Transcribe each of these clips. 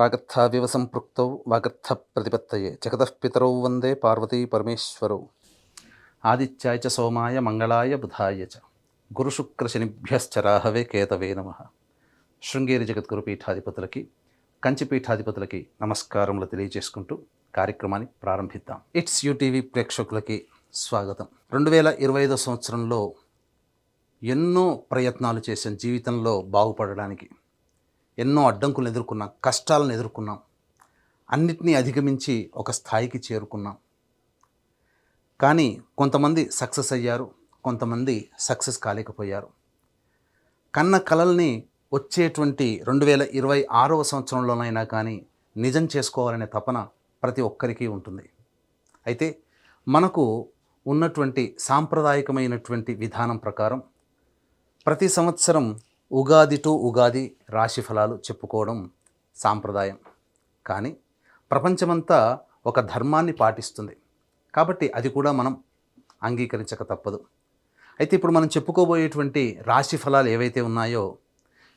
వాగర్థావివ సంపృక్తౌ వాగర్థ ప్రతిపత్తయే జగతః పితరౌ వందే పార్వతీ పరమేశ్వరౌ. ఆదిత్యాయ చ సోమాయ మంగళాయ బుధాయ చ గురుశుక్రశనిభ్యశ్చ రాహవే కేతవే నమః. శృంగేరి జగద్గురు పీఠాధిపతులకి, కంచి పీఠాధిపతులకి నమస్కారములు తెలియజేసుకుంటూ కార్యక్రమాన్ని ప్రారంభిద్దాం. ఇట్స్ యూటీవీ ప్రేక్షకులకి స్వాగతం. 2025 సంవత్సరంలో ఎన్నో ప్రయత్నాలు చేసాం జీవితంలో బాగుపడడానికి. ఎన్నో అడ్డంకులను ఎదుర్కొన్నాం, కష్టాలను ఎదుర్కొన్నాం, అన్నిటినీ అధిగమించి ఒక స్థాయికి చేరుకున్నాం. కానీ కొంతమంది సక్సెస్ అయ్యారు, కొంతమంది సక్సెస్ కాలేకపోయారు. కన్న కలల్ని వచ్చేటువంటి 2026వ సంవత్సరంలోనైనా కానీ నిజం చేసుకోవాలనే తపన ప్రతి ఒక్కరికి ఉంటుంది. అయితే మనకు ఉన్నటువంటి సాంప్రదాయకమైనటువంటి విధానం ప్రకారం ప్రతి సంవత్సరం ఉగాది టు ఉగాది రాశి ఫలాలు చెప్పుకోవడం సాంప్రదాయం. కానీ ప్రపంచమంతా ఒక ధర్మాన్ని పాటిస్తుంది కాబట్టి అది కూడా మనం అంగీకరించక తప్పదు. అయితే ఇప్పుడు మనం చెప్పుకోబోయేటువంటి రాశి ఫలాలు ఏవైతే ఉన్నాయో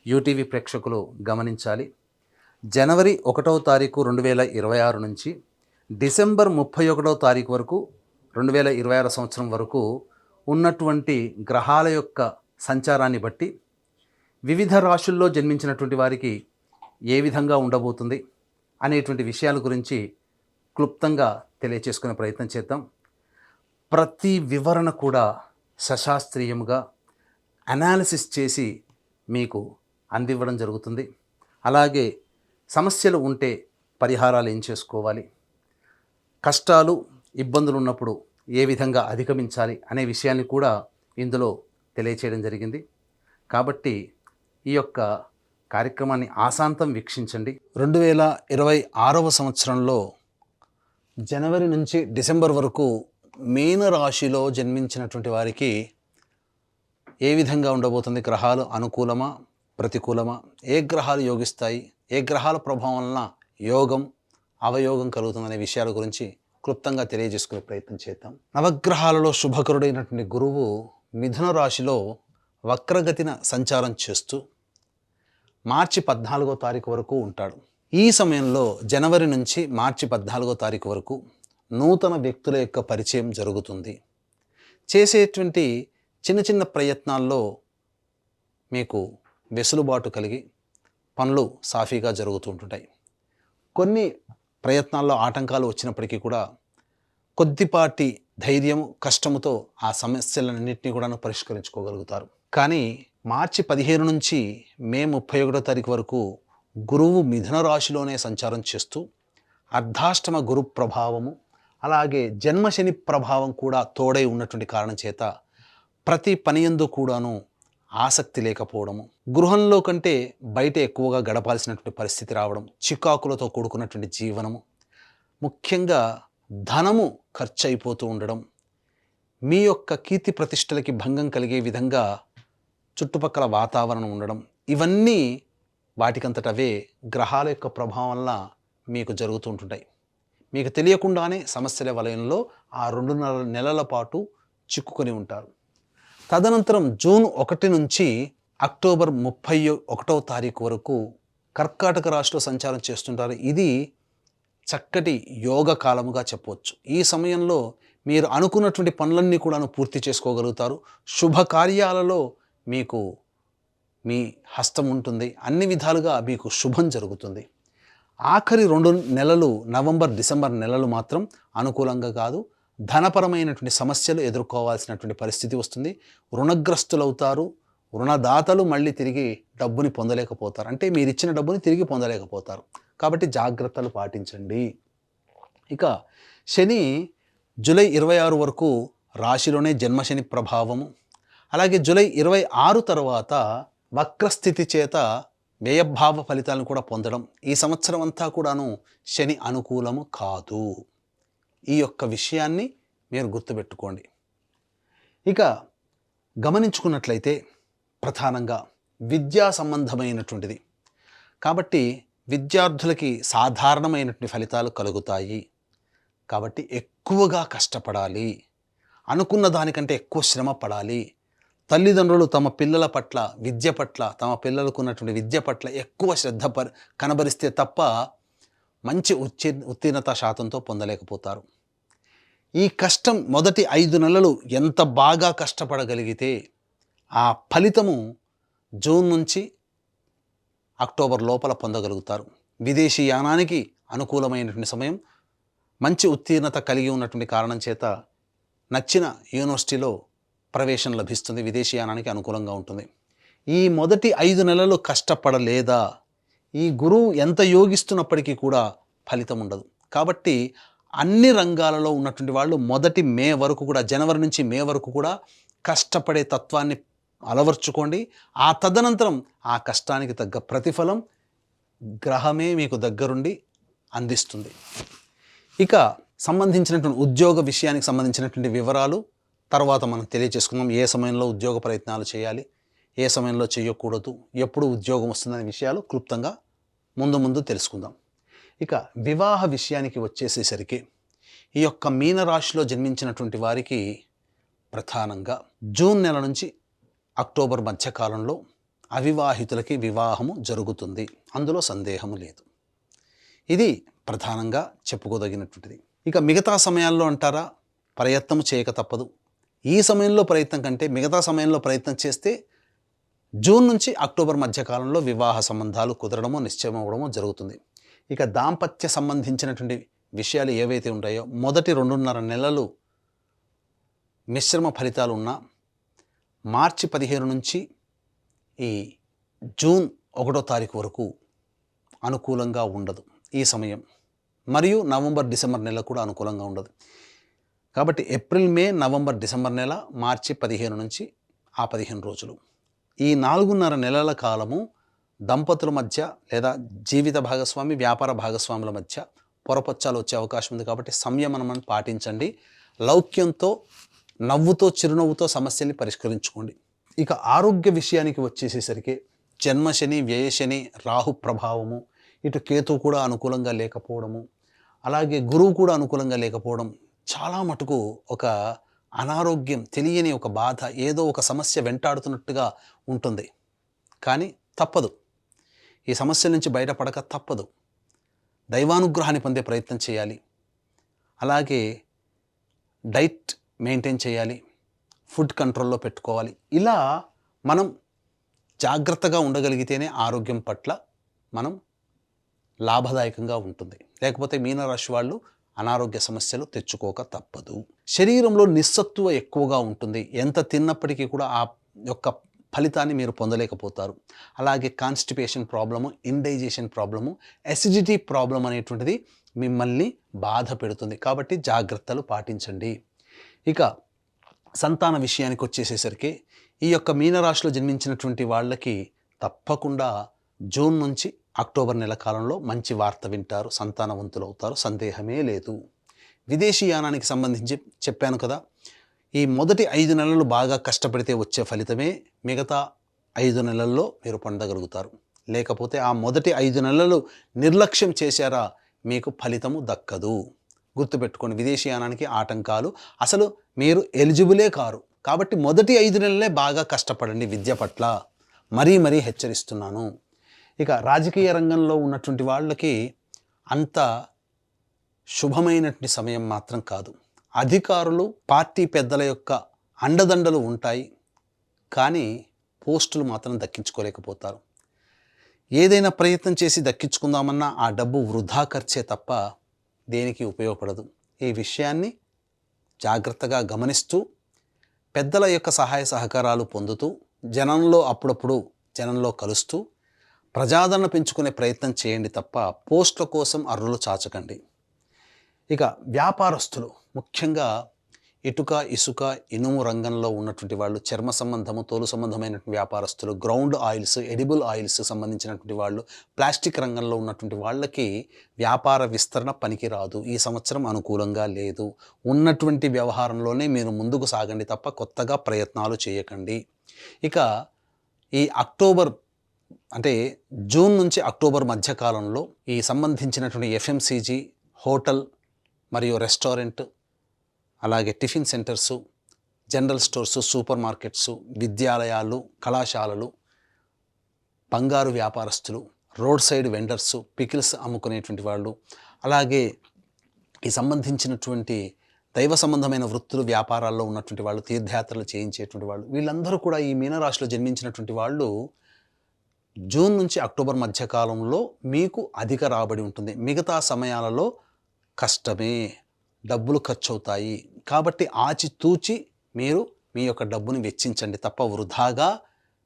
యూటీవీ ప్రేక్షకులు గమనించాలి. జనవరి 1వ తారీఖు 2026 నుంచి డిసెంబర్ 31వ తారీఖు వరకు 2026 సంవత్సరం వరకు ఉన్నటువంటి గ్రహాల యొక్క సంచారాన్ని బట్టి వివిధ రాశుల్లో జన్మించినటువంటి వారికి ఏ విధంగా ఉండబోతుంది అనేటువంటి విషయాల గురించి క్లుప్తంగా తెలియచేసుకునే ప్రయత్నం చేద్దాం. ప్రతి వివరణ కూడా సశాస్త్రీయంగా అనాలిసిస్ చేసి మీకు అందివ్వడం జరుగుతుంది. అలాగే సమస్యలు ఉంటే పరిహారాలు ఏం చేసుకోవాలి, కష్టాలు ఇబ్బందులు ఉన్నప్పుడు ఏ విధంగా అధిగమించాలి అనే విషయాన్ని కూడా ఇందులో తెలియచేయడం జరిగింది. కాబట్టి ఈ యొక్క కార్యక్రమాన్ని ఆశాంతం వీక్షించండి. 2026వ సంవత్సరంలో జనవరి నుంచి డిసెంబర్ వరకు మీన రాశిలో జన్మించినటువంటి వారికి ఏ విధంగా ఉండబోతుంది, గ్రహాలు అనుకూలమా ప్రతికూలమా, ఏ గ్రహాలు యోగిస్తాయి, ఏ గ్రహాల ప్రభావం వలన యోగం అవయోగం కలుగుతుందనే విషయాల గురించి క్లుప్తంగా తెలియజేసుకునే ప్రయత్నం చేద్దాం. నవగ్రహాలలో శుభకరుడైనటువంటి గురువు మిథున రాశిలో వక్రగతిన సంచారం చేస్తూ మార్చి 14వ తారీఖు వరకు ఉంటాడు. ఈ సమయంలో జనవరి నుంచి మార్చి 14వ తారీఖు వరకు నూతన వ్యక్తుల యొక్క పరిచయం జరుగుతుంది. చేసేటువంటి చిన్న చిన్న ప్రయత్నాల్లో మీకు వెసులుబాటు కలిగి పనులు సాఫీగా జరుగుతుంటాయి. కొన్ని ప్రయత్నాల్లో ఆటంకాలు వచ్చినప్పటికీ కూడా కొద్దిపాటి ధైర్యము కష్టముతో ఆ సమస్యలన్నింటినీ కూడా పరిష్కరించుకోగలుగుతారు. కానీ మార్చి 15 నుంచి మే 31వ తారీఖు వరకు గురువు మిథున రాశిలోనే సంచారం చేస్తూ అర్ధాష్టమ గురు ప్రభావము అలాగే జన్మశని ప్రభావం కూడా తోడై ఉన్నటువంటి కారణం చేత ప్రతి పనియందు కూడాను ఆసక్తి లేకపోవడము, గృహంలో కంటే బయట ఎక్కువగా గడపాల్సినటువంటి పరిస్థితి రావడం, చికాకులతో కూడుకున్నటువంటి జీవనము, ముఖ్యంగా ధనము ఖర్చు అయిపోతూ ఉండడం, మీ యొక్క కీర్తి ప్రతిష్టలకి భంగం కలిగే విధంగా చుట్టుపక్కల వాతావరణం ఉండడం, ఇవన్నీ వాటికంతటవే గ్రహాల యొక్క ప్రభావం వల్ల మీకు జరుగుతుంటుంటాయి. మీకు తెలియకుండానే సమస్యల వలయంలో ఆ 2 నెలల పాటు చిక్కుకొని ఉంటారు. తదనంతరం జూన్ 1 నుంచి అక్టోబర్ 31వ తారీఖు వరకు కర్కాటక రాశిలో సంచారం చేస్తుంటారు. ఇది చక్కటి యోగ కాలముగా చెప్పవచ్చు. ఈ సమయంలో మీరు అనుకున్నటువంటి పనులన్నీ కూడా పూర్తి చేసుకోగలుగుతారు. శుభకార్యాలలో మీకు మీ హస్తం ఉంటుంది. అన్ని విధాలుగా మీకు శుభం జరుగుతుంది. ఆఖరి 2 నెలలు నవంబర్ డిసెంబర్ నెలలు మాత్రం అనుకూలంగా కాదు. ధనపరమైనటువంటి సమస్యలు ఎదుర్కోవాల్సినటువంటి పరిస్థితి వస్తుంది. రుణగ్రస్తులవుతారు. రుణదాతలు మళ్ళీ తిరిగి డబ్బుని పొందలేకపోతారు. అంటే మీరు ఇచ్చిన డబ్బుని తిరిగి పొందలేకపోతారు. కాబట్టి జాగ్రత్తలు పాటించండి. ఇక శని జూలై 26 వరకు రాశిలోనే జన్మశని ప్రభావము, అలాగే జూలై 26 తర్వాత వక్రస్థితి చేత వ్యయభావ ఫలితాలను కూడా పొందడం. ఈ సంవత్సరం అంతా కూడాను శని అనుకూలము కాదు. ఈ యొక్క విషయాన్ని మీరు గుర్తుపెట్టుకోండి. ఇక గమనించుకున్నట్లయితే ప్రధానంగా విద్యా సంబంధమైనటువంటిది కాబట్టి విద్యార్థులకి సాధారణమైనటువంటి ఫలితాలు కలుగుతాయి. కాబట్టి ఎక్కువగా కష్టపడాలి, అనుకున్న దానికంటే ఎక్కువ శ్రమ పడాలి, తల్లిదండ్రులు తమ పిల్లల పట్ల విద్య పట్ల తమ పిల్లలకు ఉన్నటువంటి విద్య పట్ల ఎక్కువ శ్రద్ధ కనబరిస్తే తప్ప మంచి ఉత్తీర్ణత శాతంతో పొందలేకపోతారు. ఈ కష్టం మొదటి 5 నెలలు ఎంత బాగా కష్టపడగలిగితే ఆ ఫలితము జూన్ నుంచి అక్టోబర్ లోపల పొందగలుగుతారు. విదేశీ యానానికి అనుకూలమైనటువంటి సమయం. మంచి ఉత్తీర్ణత కలిగి ఉన్నటువంటి కారణం చేత నచ్చిన యూనివర్సిటీలో ప్రవేశం లభిస్తుంది. విదేశీయానానికి అనుకూలంగా ఉంటుంది. ఈ మొదటి 5 నెలలు కష్టపడలేదా ఈ గురువు ఎంత యోగిస్తున్నప్పటికీ కూడా ఫలితం ఉండదు. కాబట్టి అన్ని రంగాలలో ఉన్నటువంటి వాళ్ళు మొదటి మే వరకు కూడా, జనవరి నుంచి మే వరకు కూడా కష్టపడే తత్వాన్ని అలవర్చుకోండి. ఆ తదనంతరం ఆ కష్టానికి తగ్గ ప్రతిఫలం గ్రహమే మీకు దగ్గరుండి అందిస్తుంది. ఇక సంబంధించినటువంటి ఉద్యోగ విషయానికి సంబంధించినటువంటి వివరాలు తర్వాత మనం తెలియజేసుకుందాం. ఏ సమయంలో ఉద్యోగ ప్రయత్నాలు చేయాలి, ఏ సమయంలో చేయకూడదు, ఎప్పుడు ఉద్యోగం వస్తుందనే విషయాలు క్లుప్తంగా ముందు తెలుసుకుందాం. ఇక వివాహ విషయానికి వచ్చేసేసరికి ఈ యొక్క మీనరాశిలో జన్మించినటువంటి వారికి ప్రధానంగా జూన్ నెల నుంచి అక్టోబర్ మధ్యకాలంలో అవివాహితులకి వివాహము జరుగుతుంది. అందులో సందేహము లేదు. ఇది ప్రధానంగా చెప్పుకోదగినటువంటిది. ఇక మిగతా సమయాల్లో అంటారా, ప్రయత్నం చేయక తప్పదు. ఈ సమయంలో ప్రయత్నం కంటే మిగతా సమయంలో ప్రయత్నం చేస్తే జూన్ నుంచి అక్టోబర్ మధ్యకాలంలో వివాహ సంబంధాలు కుదరడమో నిశ్చయం అవ్వడమో జరుగుతుంది. ఇక దాంపత్య సంబంధించినటువంటి విషయాలు ఏవైతే ఉంటాయో మొదటి 2.5 నెలలు మిశ్రమ ఫలితాలు ఉన్నా మార్చి 15 నుంచి ఈ జూన్ 1వ తారీఖు వరకు అనుకూలంగా ఉండదు ఈ సమయం. మరియు నవంబర్ డిసెంబర్ నెల కూడా అనుకూలంగా ఉండదు. కాబట్టి ఏప్రిల్ మే నవంబర్ డిసెంబర్ నెల, మార్చి 15 నుంచి ఆ 15 రోజులు, ఈ 4.5 నెలల కాలము దంపతుల మధ్య లేదా జీవిత భాగస్వామి వ్యాపార భాగస్వాముల మధ్య పొరపచ్చాలు వచ్చే అవకాశం ఉంది. కాబట్టి సంయమనం పాటించండి. లౌక్యంతో నవ్వుతో చిరునవ్వుతో సమస్యల్ని పరిష్కరించుకోండి. ఇక ఆరోగ్య విషయానికి వచ్చేసేసరికి జన్మశని వ్యయశని రాహు ప్రభావము, ఇటు కేతు కూడా అనుకూలంగా లేకపోవడము, అలాగే గురువు కూడా అనుకూలంగా లేకపోవడం చాలా మటుకు ఒక అనారోగ్యం, తెలియని ఒక బాధ, ఏదో ఒక సమస్య వెంటాడుతున్నట్టుగా ఉంటుంది. కానీ తప్పదు, ఈ సమస్య నుంచి బయటపడక తప్పదు. దైవానుగ్రహాన్ని పొందే ప్రయత్నం చేయాలి. అలాగే డైట్ మెయింటైన్ చేయాలి, ఫుడ్ కంట్రోల్లో పెట్టుకోవాలి. ఇలా మనం జాగ్రత్తగా ఉండగలిగితేనే ఆరోగ్యం పట్ల మనం లాభదాయకంగా ఉంటుంది. లేకపోతే మీనరాశి వాళ్ళు అనారోగ్య సమస్యలు తెచ్చుకోక తప్పదు. శరీరంలో నిస్సత్తువ ఎక్కువగా ఉంటుంది. ఎంత తిన్నప్పటికీ కూడా ఆ యొక్క ఫలితాన్ని మీరు పొందలేకపోతారు. అలాగే constipation problem, indigestion problem, acidity problem అనేటువంటిది మిమ్మల్ని బాధ పెడుతుంది. కాబట్టి జాగ్రత్తలు పాటించండి. ఇక సంతాన విషయానికి వచ్చేసేసరికి ఈ యొక్క మీనరాశిలో జన్మించినటువంటి వాళ్ళకి తప్పకుండా జూన్ నుంచి అక్టోబర్ నెల కాలంలో మంచి వార్త వింటారు, సంతానవంతులు అవుతారు, సందేహమే లేదు. విదేశీ యానానికి సంబంధించి చెప్పాను కదా, ఈ మొదటి 5 నెలలు బాగా కష్టపడితే వచ్చే ఫలితమే మిగతా 5 నెలల్లో మీరు పొందగలుగుతారు. లేకపోతే ఆ మొదటి 5 నెలలు నిర్లక్ష్యం చేశారా మీకు ఫలితము దక్కదు. గుర్తుపెట్టుకోండి, విదేశీ యానానికి ఆటంకాలు, అసలు మీరు ఎలిజిబులే కారు. కాబట్టి మొదటి 5 నెలలే బాగా కష్టపడండి విద్య పట్ల, మరీ హెచ్చరిస్తున్నాను. ఇక రాజకీయ రంగంలో ఉన్నటువంటి వాళ్ళకి అంత శుభమైనటువంటి సమయం మాత్రం కాదు. అధికారులు, పార్టీ పెద్దల యొక్క అండదండలు ఉంటాయి, కానీ పోస్టులు మాత్రం దక్కించుకోలేకపోతారు. ఏదైనా ప్రయత్నం చేసి దక్కించుకుందామన్నా ఆ డబ్బు వృధా ఖర్చే తప్ప దేనికి ఉపయోగపడదు. ఈ విషయాన్ని జాగ్రత్తగా గమనిస్తూ పెద్దల యొక్క సహాయ సహకారాలు పొందుతూ జనంలో అప్పుడప్పుడు కలుస్తూ ప్రజాదరణ పెంచుకునే ప్రయత్నం చేయండి తప్ప పోస్టుల కోసం అర్రులు చాచకండి. ఇక వ్యాపారస్తులు, ముఖ్యంగా ఇటుక, ఇసుక, ఇనుము రంగంలో ఉన్నటువంటి వాళ్ళు, చర్మ సంబంధము, తోలు సంబంధమైనటువంటి వ్యాపారస్తులు, గ్రౌండ్ ఆయిల్స్, ఎడిబుల్ ఆయిల్స్ సంబంధించినటువంటి వాళ్ళు, ప్లాస్టిక్ రంగంలో ఉన్నటువంటి వాళ్ళకి వ్యాపార విస్తరణ పనికిరాదు. ఈ సంవత్సరం అనుకూలంగా లేదు. ఉన్నటువంటి వ్యవహారంలోనే మీరు ముందుకు సాగండి తప్ప కొత్తగా ప్రయత్నాలు చేయకండి. ఇక ఈ అక్టోబర్ అంటే జూన్ నుంచి అక్టోబర్ మధ్యకాలంలో ఈ సంబంధించినటువంటి ఎఫ్ఎంసీజీ, హోటల్ మరియు రెస్టారెంట్, అలాగే tiffin centres, general stores, supermarkets, విద్యాలయాలు, కళాశాలలు, బంగారు వ్యాపారస్తులు, రోడ్ సైడ్ వెండర్సు, పికిల్స్ అమ్ముకునేటువంటి వాళ్ళు, అలాగే ఈ సంబంధించినటువంటి దైవ సంబంధమైన వృత్తులు, వ్యాపారాల్లో ఉన్నటువంటి వాళ్ళు, తీర్థయాత్రలు చేయించేటువంటి వాళ్ళు, వీళ్ళందరూ కూడా ఈ మీనరాశిలో జన్మించినటువంటి వాళ్ళు జూన్ నుంచి అక్టోబర్ మధ్యకాలంలో మీకు అధిక రాబడి ఉంటుంది. మిగతా సమయాలలో కష్టమే, డబ్బులు ఖర్చు అవుతాయి. కాబట్టి ఆచితూచి మీరు మీ యొక్క డబ్బుని వెచ్చించండి తప్ప వృధాగా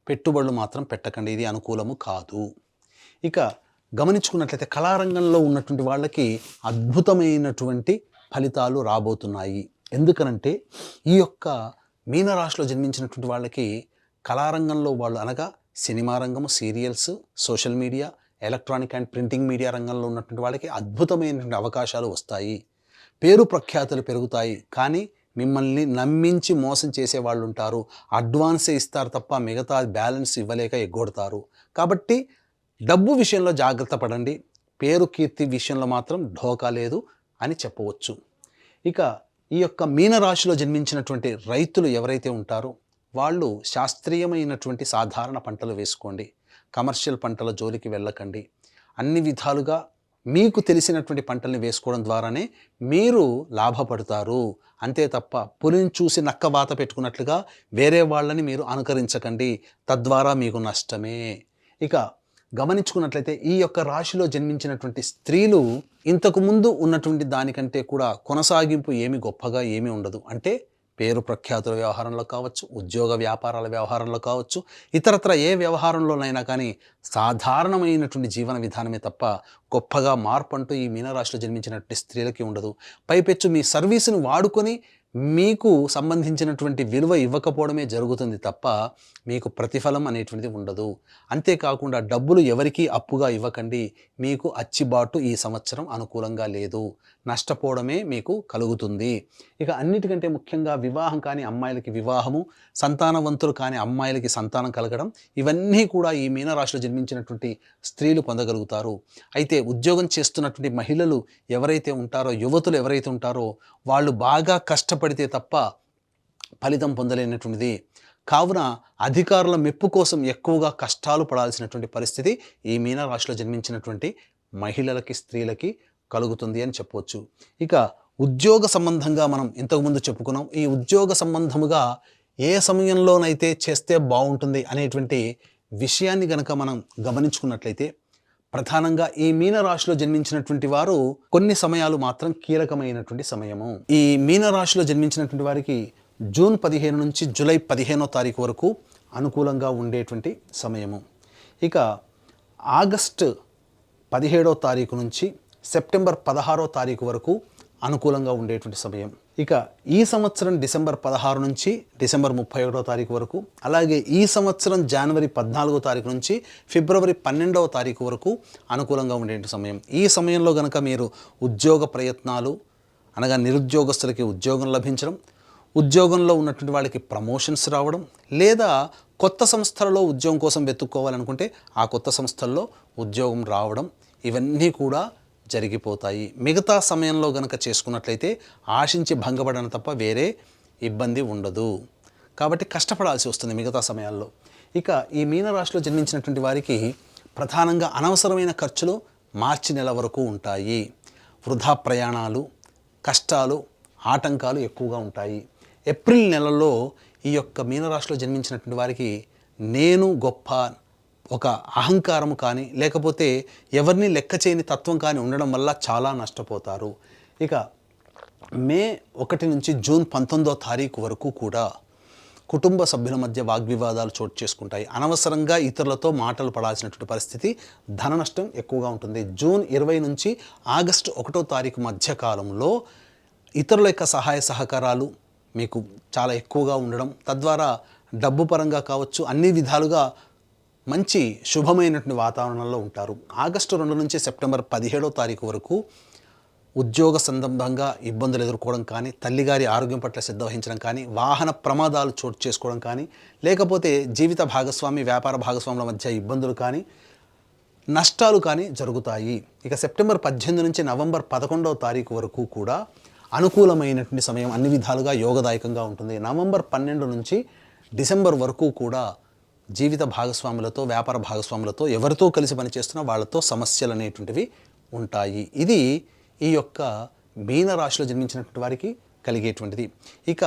పెట్టుబడులు మాత్రం పెట్టకండి. ఇది అనుకూలము కాదు. ఇక గమనించుకున్నట్లయితే కళారంగంలో ఉన్నటువంటి వాళ్ళకి అద్భుతమైనటువంటి ఫలితాలు రాబోతున్నాయి. ఎందుకనంటే ఈ యొక్క మీనరాశిలో జన్మించినటువంటి వాళ్ళకి కళారంగంలో వాళ్ళు అనగా సినిమా రంగము, serials, social media, electronic and printing media రంగంలో ఉన్నటువంటి వాళ్ళకి అద్భుతమైనటువంటి అవకాశాలు వస్తాయి. పేరు ప్రఖ్యాతులు పెరుగుతాయి. కానీ మిమ్మల్ని నమ్మించి మోసం చేసే వాళ్ళు ఉంటారు. అడ్వాన్సే ఇస్తారు తప్ప మిగతా బ్యాలెన్స్ ఇవ్వలేక ఎగ్గొడతారు. కాబట్టి డబ్బు విషయంలో జాగ్రత్త పడండి. పేరు కీర్తి విషయంలో మాత్రం ఢోకా లేదు అని చెప్పవచ్చు. ఇక ఈ యొక్క మీనరాశిలో జన్మించినటువంటి రైతులు ఎవరైతే ఉంటారో వాళ్ళు శాస్త్రీయమైనటువంటి సాధారణ పంటలు వేసుకోండి. కమర్షియల్ పంటల జోలికి వెళ్ళకండి. అన్ని విధాలుగా మీకు తెలిసినటువంటి పంటల్ని వేసుకోవడం ద్వారానే మీరు లాభపడతారు. అంతే తప్ప పులిని చూసి నక్క వాత పెట్టుకున్నట్లుగా వేరే వాళ్ళని మీరు అనుకరించకండి. తద్వారా మీకు నష్టమే. ఇక గమనించుకున్నట్లయితే ఈ యొక్క రాశిలో జన్మించినటువంటి స్త్రీలు ఇంతకు ముందు ఉన్నటువంటి దానికంటే కూడా కొనసాగింపు ఏమి గొప్పగా ఏమీ ఉండదు. అంటే పేరు ప్రఖ్యాతుల వ్యవహారంలో కావచ్చు, ఉద్యోగ వ్యాపారాల వ్యవహారంలో కావచ్చు, ఇతరత్ర ఏ వ్యవహారంలోనైనా కానీ సాధారణమైనటువంటి జీవన విధానమే తప్ప గొప్పగా మార్పు అంటూ ఈ మీనరాశిలో జన్మించినటువంటి స్త్రీలకి ఉండదు. పైపెచ్చు మీ సర్వీసును వాడుకొని మీకు సంబంధించినటువంటి విలువ ఇవ్వకపోవడమే జరుగుతుంది తప్ప మీకు ప్రతిఫలం అనేటువంటిది ఉండదు. అంతేకాకుండా డబ్బులు ఎవరికీ అప్పుగా ఇవ్వకండి. మీకు అచ్చిబాటు ఈ సంవత్సరం అనుకూలంగా లేదు. నష్టపోవడమే మీకు కలుగుతుంది. ఇక అన్నిటికంటే ముఖ్యంగా వివాహం కాని అమ్మాయిలకి వివాహము, సంతానవంతులు కాని అమ్మాయిలకి సంతానం కలగడం, ఇవన్నీ కూడా ఈ మీనరాశిలో జన్మించినటువంటి స్త్రీలు పొందగలుగుతారు. అయితే ఉద్యోగం చేస్తున్నటువంటి మహిళలు ఎవరైతే ఉంటారో, యువతులు ఎవరైతే ఉంటారో వాళ్ళు బాగా కష్టపడితే తప్ప ఫలితం పొందలేనటువంటిది. కావున అధికారుల మెప్పు కోసం ఎక్కువగా కష్టాలు పడాల్సినటువంటి పరిస్థితి ఈ మీనరాశిలో జన్మించినటువంటి మహిళలకి, స్త్రీలకి కలుగుతుంది అని చెప్పవచ్చు. ఇక ఉద్యోగ సంబంధంగా మనం ఇంతకుముందు చెప్పుకున్నాం. ఈ ఉద్యోగ సంబంధముగా ఏ సమయంలోనైతే చేస్తే బాగుంటుంది అనేటువంటి విషయాన్ని గనక మనం గమనించుకున్నట్లయితే ప్రధానంగా ఈ మీనరాశిలో జన్మించినటువంటి వారు కొన్ని సమయాలు మాత్రం కీలకమైనటువంటి సమయము. ఈ మీనరాశిలో జన్మించినటువంటి వారికి జూన్ 15 నుంచి జూలై 15వ తారీఖు వరకు అనుకూలంగా ఉండేటువంటి సమయము. ఇక ఆగస్టు 17వ తారీఖు నుంచి సెప్టెంబర్ 16వ తారీఖు వరకు అనుకూలంగా ఉండేటువంటి సమయం. ఇక ఈ సంవత్సరం డిసెంబర్ 16 నుంచి డిసెంబర్ 31వ తారీఖు వరకు, అలాగే ఈ సంవత్సరం జనవరి 14వ తారీఖు నుంచి ఫిబ్రవరి 12వ తారీఖు వరకు అనుకూలంగా ఉండేటువంటి సమయం. ఈ సమయంలో కనుక మీరు ఉద్యోగ ప్రయత్నాలు అనగా నిరుద్యోగస్తులకి ఉద్యోగం లభించడం, ఉద్యోగంలో ఉన్నటువంటి వాళ్ళకి ప్రమోషన్స్ రావడం, లేదా కొత్త సంస్థలలో ఉద్యోగం కోసం వెతుక్కోవాలనుకుంటే ఆ కొత్త సంస్థల్లో ఉద్యోగం రావడం, ఇవన్నీ కూడా జరిగిపోతాయి. మిగతా సమయంలో గనక చేసుకున్నట్లయితే ఆశించి భంగపడడం తప్ప వేరే ఇబ్బంది ఉండదు. కాబట్టి కష్టపడాల్సి వస్తుంది మిగతా సమయాల్లో. ఇక ఈ మీనరాశిలో జన్మించినటువంటి వారికి ప్రధానంగా అనవసరమైన ఖర్చులు మార్చి నెల వరకు ఉంటాయి. వృధా ప్రయాణాలు, కష్టాలు, ఆటంకాలు ఎక్కువగా ఉంటాయి. ఏప్రిల్ నెలలో ఈ యొక్క మీనరాశిలో జన్మించినటువంటి వారికి నేను గొప్ప ఒక అహంకారం కానీ లేకపోతే ఎవరిని లెక్క చేయని తత్వం కానీ ఉండడం వల్ల చాలా నష్టపోతారు. ఇక మే 1 నుంచి జూన్ 19వ తారీఖు వరకు కూడా కుటుంబ సభ్యుల మధ్య వాగ్వివాదాలు చోటు చేసుకుంటాయి. అనవసరంగా ఇతరులతో మాటలు పడాల్సినటువంటి పరిస్థితి, ధన నష్టం ఎక్కువగా ఉంటుంది. జూన్ 20 నుంచి ఆగస్టు 1వ తారీఖు మధ్య కాలంలో ఇతరుల యొక్క సహాయ సహకారాలు మీకు చాలా ఎక్కువగా ఉండడం, తద్వారా డబ్బు పరంగా కావచ్చు అన్ని విధాలుగా మంచి శుభమైనటువంటి వాతావరణంలో ఉంటారు. ఆగస్టు 2 నుంచి సెప్టెంబర్ 17వ తారీఖు వరకు ఉద్యోగ సంబంధంగా ఇబ్బందులు ఎదుర్కోవడం కానీ, తల్లిగారి ఆరోగ్యం పట్ల శ్రద్ధ వహించడం కానీ, వాహన ప్రమాదాలు చోటు చేసుకోవడం కానీ, లేకపోతే జీవిత భాగస్వామి, వ్యాపార భాగస్వాముల మధ్య ఇబ్బందులు కానీ, నష్టాలు కానీ జరుగుతాయి. ఇక సెప్టెంబర్ 18 నుంచి నవంబర్ 11వ తారీఖు వరకు కూడా అనుకూలమైనటువంటి సమయం, అన్ని విధాలుగా యోగదాయకంగా ఉంటుంది. నవంబర్ 12 నుంచి డిసెంబర్ వరకు కూడా జీవిత భాగస్వాములతో, వ్యాపార భాగస్వాములతో, ఎవరితో కలిసి పనిచేస్తున్నా వాళ్ళతో సమస్యలు అనేటువంటివి ఉంటాయి. ఇది ఈ యొక్క మీనరాశిలో జన్మించినటువంటి వారికి కలిగేటువంటిది. ఇక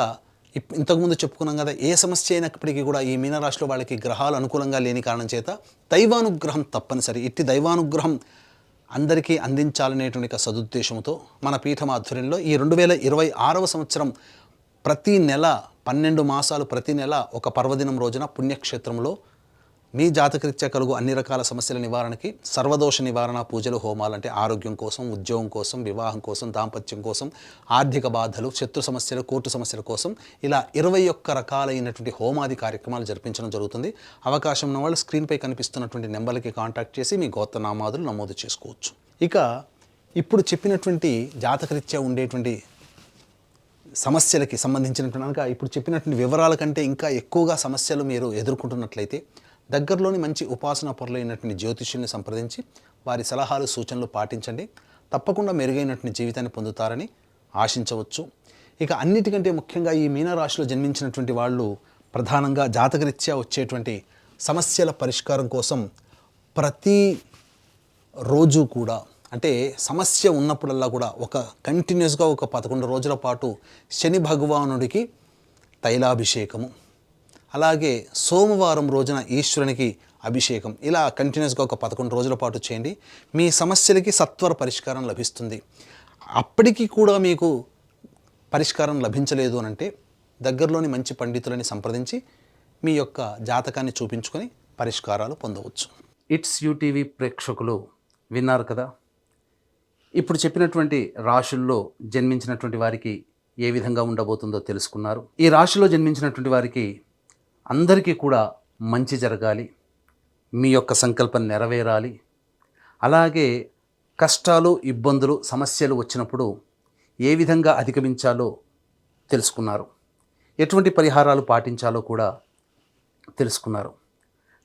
ఇంతకుముందు చెప్పుకున్నాం కదా, ఏ సమస్య అయినప్పటికీ కూడా ఈ మీనరాశిలో వాళ్ళకి గ్రహాలు అనుకూలంగా లేని కారణం చేత దైవానుగ్రహం తప్పనిసరి. ఇట్టి దైవానుగ్రహం అందరికీ అందించాలనేటువంటి సదుద్దేశంతో మన పీఠం ఆధ్వర్యంలో ఈ 2026వ సంవత్సరం ప్రతి నెల 12 మాసాలు ప్రతి నెల ఒక పర్వదినం రోజున పుణ్యక్షేత్రంలో మీ జాతకరీత్యా కలుగు అన్ని రకాల సమస్యల నివారణకి సర్వదోష నివారణ పూజలు, హోమాలు, అంటే ఆరోగ్యం కోసం, ఉద్యోగం కోసం, వివాహం కోసం, దాంపత్యం కోసం, ఆర్థిక బాధలు, శత్రు సమస్యలు, కోర్టు సమస్యల కోసం ఇలా 21 రకాలైనటువంటి హోమాది కార్యక్రమాలు జరిపించడం జరుగుతుంది. అవకాశం ఉన్న వాళ్ళు స్క్రీన్పై కనిపిస్తున్నటువంటి నెంబర్లకి కాంటాక్ట్ చేసి మీ గోత్రనామాదులు నమోదు చేసుకోవచ్చు. ఇక ఇప్పుడు చెప్పినటువంటి జాతకరీత్యా ఉండేటువంటి సమస్యలకి సంబంధించినటువంటి కనుక ఇప్పుడు చెప్పినటువంటి వివరాల కంటే ఇంకా ఎక్కువగా సమస్యలు మీరు ఎదుర్కొంటున్నట్లయితే దగ్గరలోని మంచి ఉపాసనా పరులైనటువంటి జ్యోతిష్యుల్ని సంప్రదించి వారి సలహాలు, సూచనలు పాటించండి. తప్పకుండా మెరుగైనటువంటి జీవితాన్ని పొందుతారని ఆశించవచ్చు. ఇక అన్నిటికంటే ముఖ్యంగా ఈ మీనరాశిలో జన్మించినటువంటి వాళ్ళు ప్రధానంగా జాతకరీత్యా వచ్చేటువంటి సమస్యల పరిష్కారం కోసం ప్రతి రోజు కూడా, అంటే సమస్య ఉన్నప్పుడల్లా కూడా కంటిన్యూస్గా ఒక 11 రోజుల పాటు శని భగవానుడికి తైలాభిషేకము, అలాగే సోమవారం రోజున ఈశ్వరునికి అభిషేకం, ఇలా కంటిన్యూస్గా ఒక 11 రోజుల పాటు చేయండి. మీ సమస్యలకి సత్వర పరిష్కారం లభిస్తుంది. అప్పటికి కూడా మీకు పరిష్కారం లభించలేదు అనంటే దగ్గరలోని మంచి పండితులని సంప్రదించి మీ యొక్క జాతకాన్ని చూపించుకొని పరిష్కారాలు పొందవచ్చు. ఇట్స్ యూటీవీ ప్రేక్షకులు విన్నారు కదా, ఇప్పుడు చెప్పినటువంటి రాశుల్లో జన్మించినటువంటి వారికి ఏ విధంగా ఉండబోతుందో తెలుసుకున్నారు. ఈ రాశిలో జన్మించినటువంటి వారికి అందరికీ కూడా మంచి జరగాలి, మీ యొక్క సంకల్పం నెరవేరాలి. అలాగే కష్టాలు, ఇబ్బందులు, సమస్యలు వచ్చినప్పుడు ఏ విధంగా అధిగమించాలో తెలుసుకున్నారు, ఎటువంటి పరిహారాలు పాటించాలో కూడా తెలుసుకున్నారు.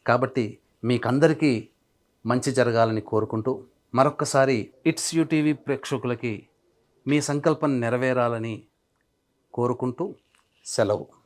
కాబట్టి మీకందరికీ మంచి జరగాలని కోరుకుంటూ మరొక్కసారి ఇట్స్ యూటీవీ ప్రేక్షకులకి మీ సంకల్పం నెరవేరాలని కోరుకుంటూ సెలవు.